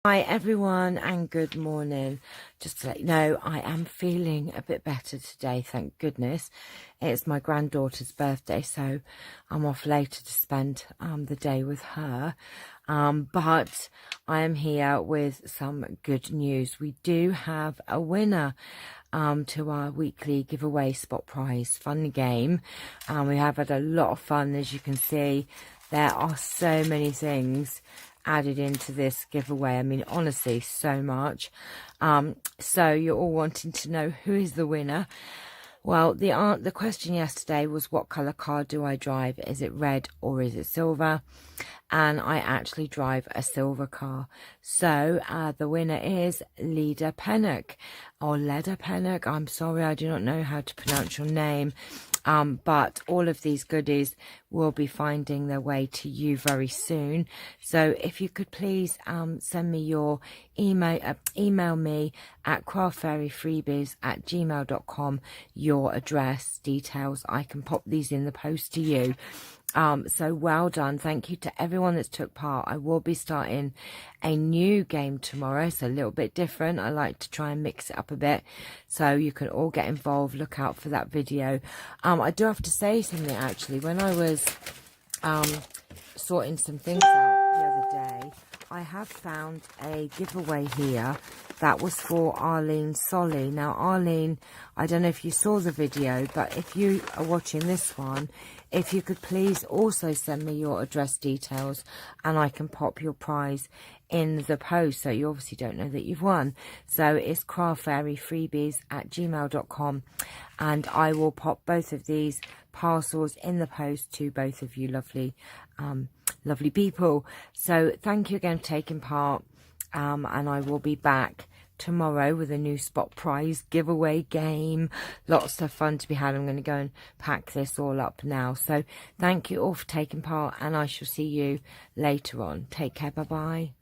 Hi everyone and good morning. Just to let you know, I am feeling a bit better today, thank goodness. It's my granddaughter's birthday, so I'm off later to spend the day with her. But I am here with some good news. We do have a winner to our weekly giveaway spot prize fun game. We have had a lot of fun, as you can see. There are so many things added into this giveaway. I mean, honestly, so much. So you're all wanting to know who is the winner. Well, the question yesterday was, what colour car do I drive? Is it red or is it silver? And I actually drive a silver car. So the winner is Leda Pennock, or Leda Pennock. I'm sorry, I do not know how to pronounce your name. But all of these goodies will be finding their way to you very soon. So if you could please send me your email me at craftfairyfreebies@gmail.com, your address details. I can pop these in the post to you. So well done. Thank you to everyone that's took part. I will be starting a new game tomorrow. It's a little bit different. I like to try and mix it up a bit, so you can all get involved. Look out for that video. I do have to say something, actually. When I was sorting some things out the other day, I have found a giveaway here that was for Arlene Solly. Now, Arlene, I don't know if you saw the video, but if you are watching this one, if you could please also send me your address details and I can pop your prize in the post, so you obviously don't know that you've won. So it's craftfairyfreebies@gmail.com, and I will pop both of these parcels in the post to both of you lovely people. So thank you again for taking part, and I will be back tomorrow with a new spot prize giveaway game. Lots of fun to be had. I'm going to go and pack this all up now. So thank you all for taking part, and I shall see you later on. Take care. Bye bye.